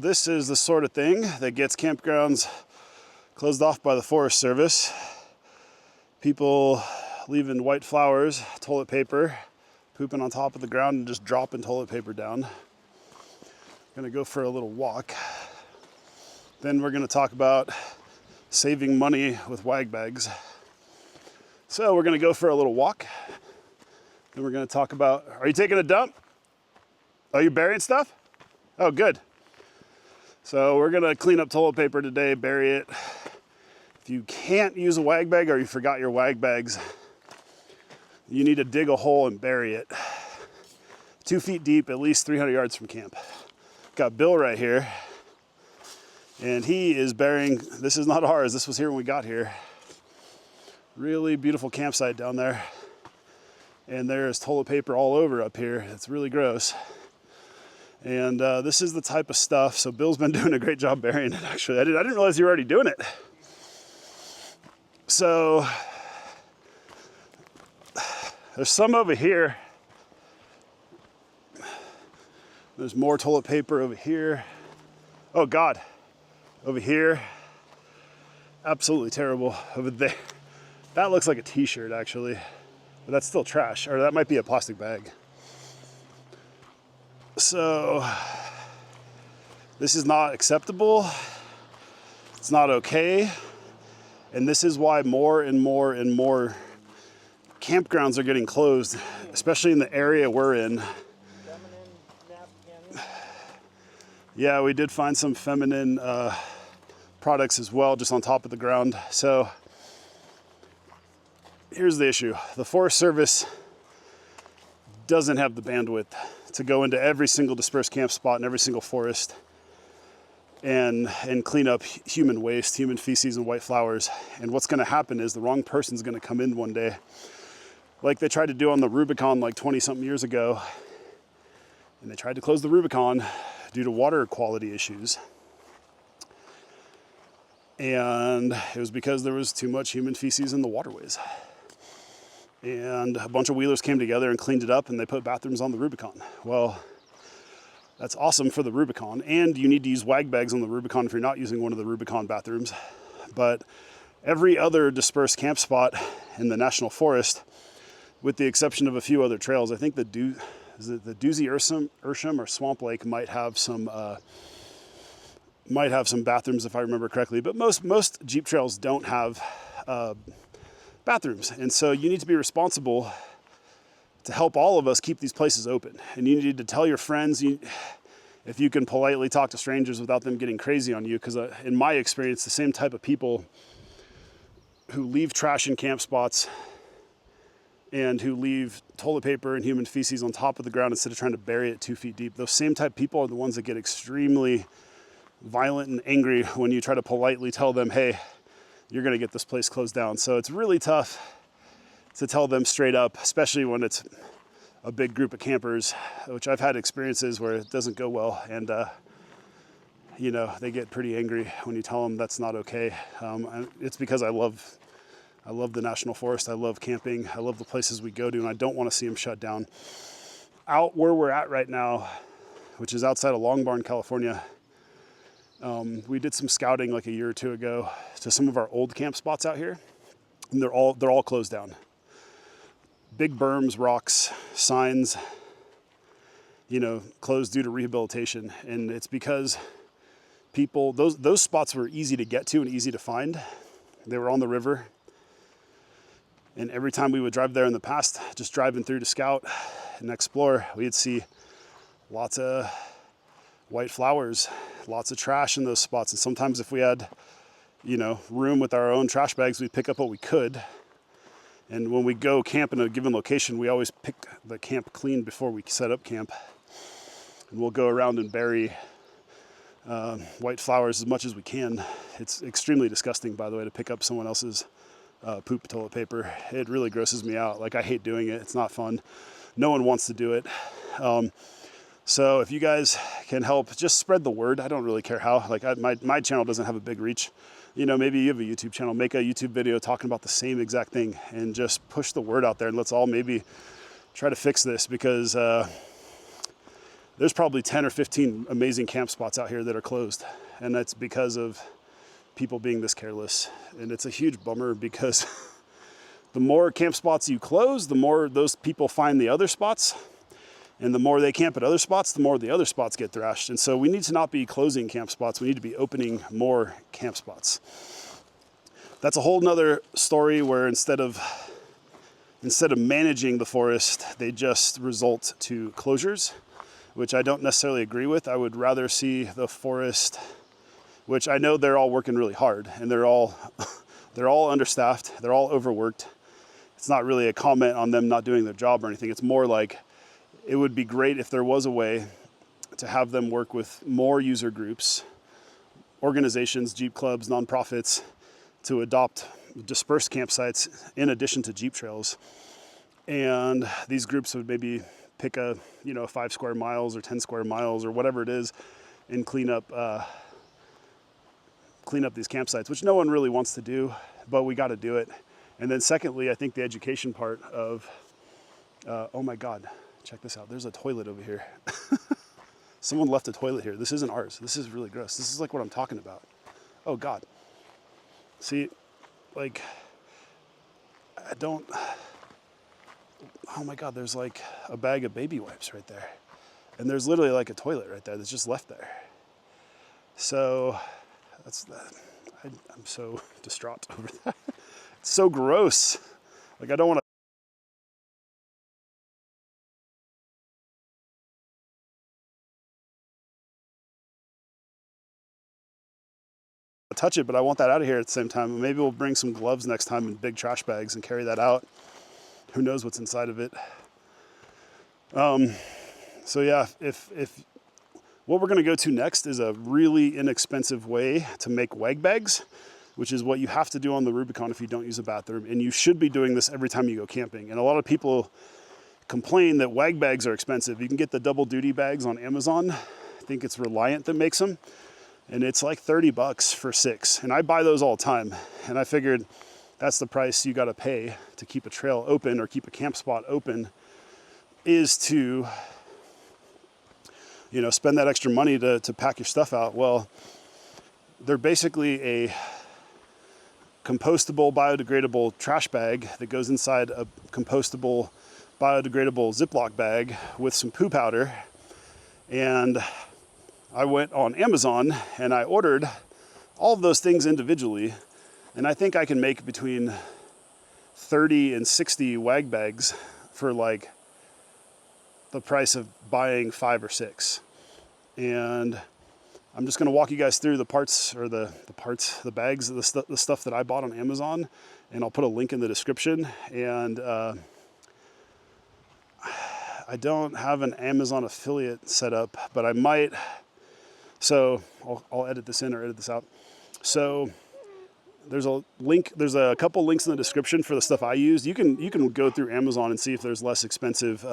This is the sort of thing that gets campgrounds closed off by the Forest Service. People leaving white flowers, toilet paper, pooping on top of the ground and just dropping toilet paper down. Gonna go for a little walk. Then we're gonna talk about saving money with wag bags. So we're gonna go for a little walk. Then we're gonna talk about, are you taking a dump? Are you burying stuff? Oh, good. So we're gonna clean up toilet paper today, bury it. If you can't use a wag bag or you forgot your wag bags, you need to dig a hole and bury it. 2 feet deep, at least 300 yards from camp. Got Bill right here, and he is burying, this is not ours, this was here when we got here. Really beautiful campsite down there. And there is toilet paper all over up here. It's really gross. And this is the type of stuff, so Bill's been doing a great job burying it, actually. I didn't realize you were already doing it. So, there's some over here. There's more toilet paper over here. Oh God, over here. Absolutely terrible. Over there. That looks like a t-shirt, actually. But that's still trash, or that might be a plastic bag. So, this is not acceptable. It's not okay. And this is why more and more and more campgrounds are getting closed, especially in the area we're in. Yeah, we did find some feminine products as well, just on top of the ground. So, here's the issue. The Forest Service doesn't have the bandwidth to go into every single dispersed camp spot in every single forest and clean up human waste, human feces, and white flowers. And what's going to happen is the wrong person's going to come in one day, like they tried to do on the Rubicon like 20-something years ago. And they tried to close the Rubicon due to water quality issues. And it was because there was too much human feces in the waterways. And a bunch of wheelers came together and cleaned it up, and they put bathrooms on the Rubicon. Well, that's awesome for the Rubicon, and you need to use wag bags on the Rubicon if you're not using one of the Rubicon bathrooms. But every other dispersed camp spot in the National Forest, with the exception of a few other trails, I think the Doozy Ursham or Swamp Lake might have some bathrooms if I remember correctly. But most Jeep trails don't have bathrooms, and so you need to be responsible to help all of us keep these places open. And you need to tell your friends, if you can politely talk to strangers without them getting crazy on you, because in my experience, the same type of people who leave trash in camp spots and who leave toilet paper and human feces on top of the ground instead of trying to bury it 2 feet deep, those same type of people are the ones that get extremely violent and angry when you try to politely tell them, hey, you're gonna get this place closed down. So it's really tough to tell them straight up, especially when it's a big group of campers, which I've had experiences where it doesn't go well, and you know, they get pretty angry when you tell them that's not okay. It's because I love the National Forest, I love camping, I love the places we go to, and I don't wanna see them shut down. Out where we're at right now, which is outside of Long Barn, California, we did some scouting like a year or two ago to some of our old camp spots out here, and they're all closed down. Big berms, rocks, signs, you know, closed due to rehabilitation. And it's because people, those spots were easy to get to and easy to find. They were on the river. And every time we would drive there in the past, just driving through to scout and explore, we'd see lots of white flowers, lots of trash in those spots. And sometimes if we had, you know, room with our own trash bags, we'd pick up what we could. And when we go camp in a given location, we always pick the camp clean before we set up camp. And we'll go around and bury white flowers as much as we can. It's extremely disgusting, by the way, to pick up someone else's poop toilet paper. It really grosses me out. Like, I hate doing it. It's not fun. No one wants to do it. So if you guys can help, just spread the word. I don't really care how. Like, my channel doesn't have a big reach. You know, maybe you have a YouTube channel, make a YouTube video talking about the same exact thing and just push the word out there, and let's all maybe try to fix this, because there's probably 10 or 15 amazing camp spots out here that are closed. And that's because of people being this careless. And it's a huge bummer because the more camp spots you close, the more those people find the other spots. And the more they camp at other spots, the more the other spots get thrashed. And so we need to not be closing camp spots. We need to be opening more camp spots. That's a whole nother story where instead of managing the forest, they just result to closures, which I don't necessarily agree with. I would rather see the forest, which I know they're all working really hard and they're all understaffed, they're all overworked. It's not really a comment on them not doing their job or anything. It's more like it would be great if there was a way to have them work with more user groups, organizations, Jeep clubs, nonprofits, to adopt dispersed campsites in addition to Jeep trails. And these groups would maybe pick 5 square miles or 10 square miles or whatever it is and clean up these campsites, which no one really wants to do, but we got to do it. And then secondly, I think the education part of, oh my God, check this out. There's a toilet over here. Someone left a toilet here. This isn't ours. This is really gross. This is like what I'm talking about. Oh God. See, like, oh my God, there's like a bag of baby wipes right there. And there's literally like a toilet right there that's just left there. So I'm so distraught over that. It's so gross. Like, I don't want to touch it, but I want that out of here at the same time. Maybe we'll bring some gloves next time in big trash bags and carry that out. Who knows what's inside of it. So yeah, if what we're gonna go to next is a really inexpensive way to make wag bags, which is what you have to do on the Rubicon if you don't use a bathroom. And you should be doing this every time you go camping. And a lot of people complain that wag bags are expensive. You can get the double duty bags on Amazon. I think it's Reliant that makes them. And it's like $30 for 6. And I buy those all the time. And I figured that's the price you gotta pay to keep a trail open or keep a camp spot open, is to, spend that extra money to pack your stuff out. Well, they're basically a compostable, biodegradable trash bag that goes inside a compostable, biodegradable Ziploc bag with some poo powder. And I went on Amazon and I ordered all of those things individually, and I think I can make between 30 and 60 wag bags for like the price of buying 5 or 6. And I'm just gonna walk you guys through the parts, or the bags, the stuff that I bought on Amazon, and I'll put a link in the description. And I don't have an Amazon affiliate set up, but I might. So I'll edit this in or edit this out. So there's a link, there's a couple links in the description for the stuff I used. You can go through Amazon and see if there's less expensive.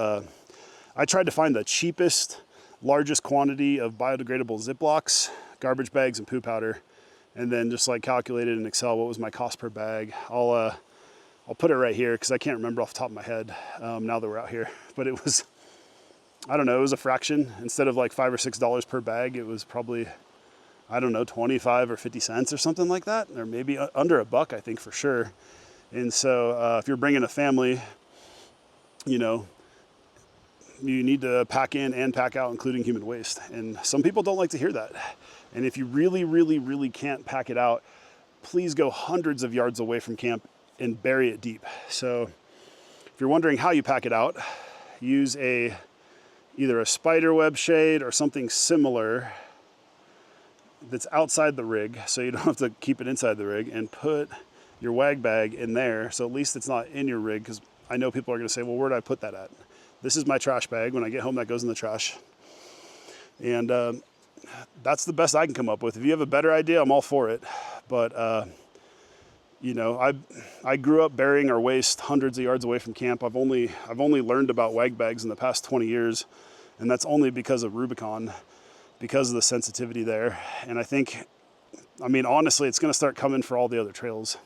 I tried to find the cheapest, largest quantity of biodegradable Ziplocs, garbage bags, and poo powder, and then just like calculated in Excel what was my cost per bag. I'll put it right here because I can't remember off the top of my head now that we're out here. But it was, I don't know, it was a fraction. Instead of like $5 or $6 per bag, it was probably, I don't know, 25 or 50 cents or something like that, or maybe under $1, I think, for sure. And so if you're bringing a family, you need to pack in and pack out, including human waste. And some people don't like to hear that. And if you really, really, really can't pack it out, please go hundreds of yards away from camp and bury it deep. So if you're wondering how you pack it out, use either a Spiderweb shade or something similar that's outside the rig, so you don't have to keep it inside the rig, and put your wag bag in there, so at least it's not in your rig, because I know people are going to say, well, where do I put that at? This is my trash bag. When I get home, that goes in the trash. And that's the best I can come up with. If you have a better idea, I'm all for it. But I grew up burying our waste hundreds of yards away from camp. I've only learned about wag bags in the past 20 years, and that's only because of Rubicon, because of the sensitivity there. And honestly, it's going to start coming for all the other trails.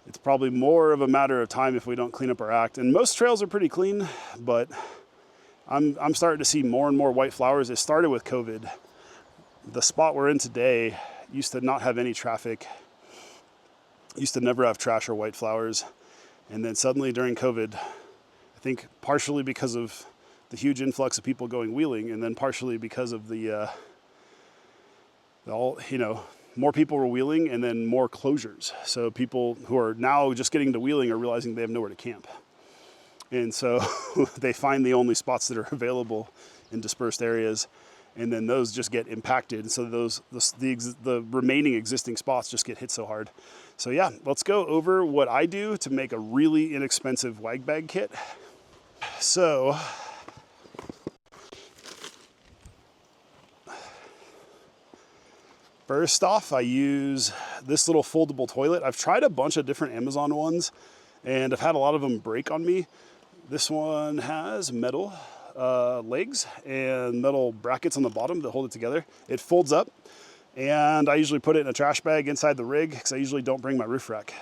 It's probably more of a matter of time if we don't clean up our act. And most trails are pretty clean, but I'm starting to see more and more white flowers. It started with COVID. The spot we're in today used to not have any traffic, used to never have trash or white flowers. And then suddenly during COVID, I think partially because of the huge influx of people going wheeling, and then partially because of more people were wheeling and then more closures. So people who are now just getting to wheeling are realizing they have nowhere to camp. And so they find the only spots that are available in dispersed areas, and then those just get impacted. So the remaining existing spots just get hit so hard. So yeah, let's go over what I do to make a really inexpensive wag bag kit. So first off, I use this little foldable toilet. I've tried a bunch of different Amazon ones, and I've had a lot of them break on me. This one has metal legs and metal brackets on the bottom that hold it together. It folds up, and I usually put it in a trash bag inside the rig because I usually don't bring my roof rack.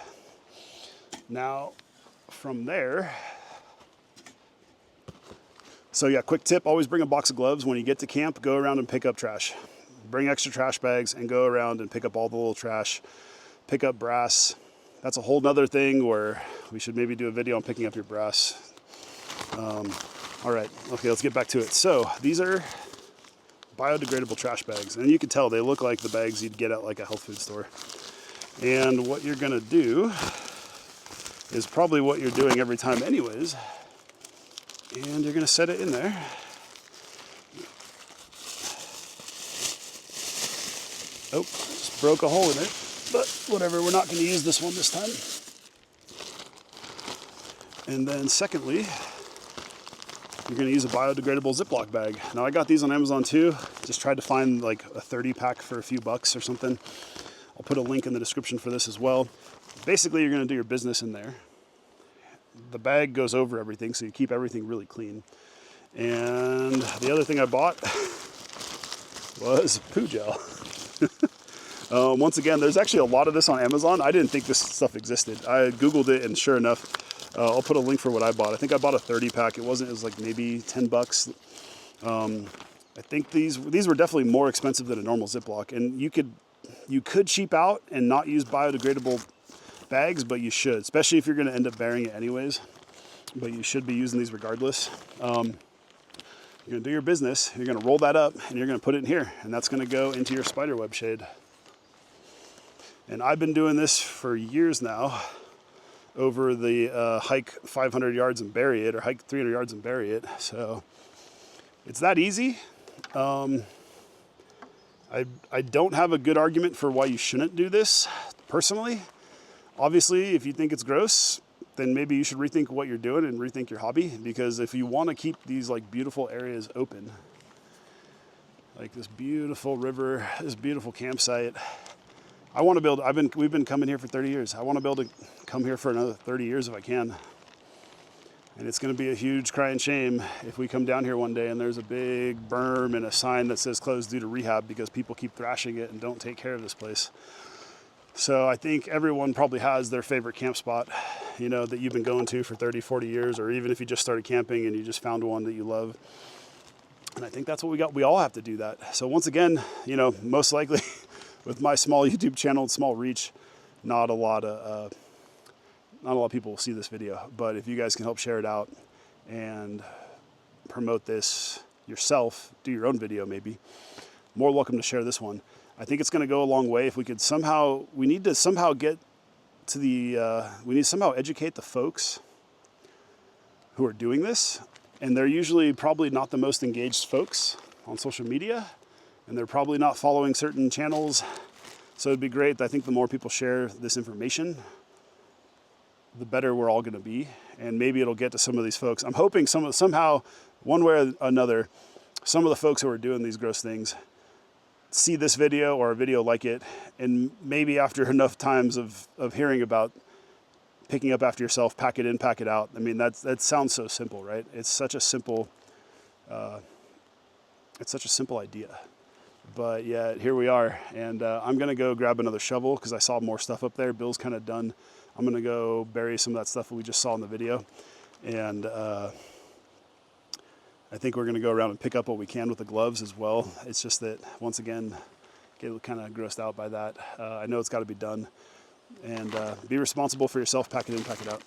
Now, from there, so yeah, quick tip, always bring a box of gloves. When you get to camp, go around and pick up trash. Bring extra trash bags and go around and pick up all the little trash. Pick up brass. That's a whole nother thing where we should maybe do a video on picking up your brass. All right, okay, let's get back to it. So these are biodegradable trash bags, and you can tell they look like the bags you'd get at like a health food store. And what you're gonna do is probably what you're doing every time anyways, and you're gonna set it in there. Oh, just broke a hole in it, but whatever, we're not gonna use this one this time. And then secondly, you're gonna use a biodegradable Ziploc bag. Now I got these on Amazon too. Just tried to find like a 30 pack for a few bucks or something. I'll put a link in the description for this as well. Basically, you're gonna do your business in there. The bag goes over everything, so you keep everything really clean. And the other thing I bought was poo gel. Once again, there's actually a lot of this on Amazon. I didn't think this stuff existed. I Googled it, and sure enough, I'll put a link for what I bought. I think I bought a 30 pack. It was like maybe 10 bucks. I think these were definitely more expensive than a normal Ziploc. And you could cheap out and not use biodegradable bags, but you should, especially if you're gonna end up burying it anyways. But you should be using these regardless. You're gonna do your business, you're gonna roll that up, and you're gonna put it in here, and that's gonna go into your Spiderweb shade. And I've been doing this for years now, over the hike 500 yards and bury it, or hike 300 yards and bury it. So it's that easy. I don't have a good argument for why you shouldn't do this, personally. Obviously, if you think it's gross, then maybe you should rethink what you're doing and rethink your hobby, because if you want to keep these like beautiful areas open, like this beautiful river, this beautiful campsite, I want to build, we've been coming here for 30 years. I want to be able to come here for another 30 years if I can. And it's going to be a huge crying shame if we come down here one day and there's a big berm and a sign that says closed due to rehab because people keep thrashing it and don't take care of this place. So I think everyone probably has their favorite camp spot, you know, that you've been going to for 30, 40 years, or even if you just started camping and you just found one that you love. And I think that's what we got. We all have to do that. So once again, you know, most likely with my small YouTube channel and small reach, not a lot of people will see this video. But if you guys can help share it out and promote this yourself, do your own video maybe, more welcome to share this one. I think it's going to go a long way if we could somehow, we need to somehow get to the, we need to somehow educate the folks who are doing this. And they're usually probably not the most engaged folks on social media, and they're probably not following certain channels. So it'd be great. I think the more people share this information, the better we're all going to be. And maybe it'll get to some of these folks. I'm hoping somehow, one way or another, some of the folks who are doing these gross things see this video or a video like it, and maybe after enough times of hearing about picking up after yourself, pack it in, pack it out. I mean, that sounds so simple, right? It's such a simple idea. But yeah, here we are. And I'm gonna go grab another shovel because I saw more stuff up there. Bill's kind of done. I'm gonna go bury some of that stuff that we just saw in the video. And I think we're going to go around and pick up what we can with the gloves as well. It's just that, once again, get kind of grossed out by that. I know it's got to be done. And be responsible for yourself. Pack it in, pack it out.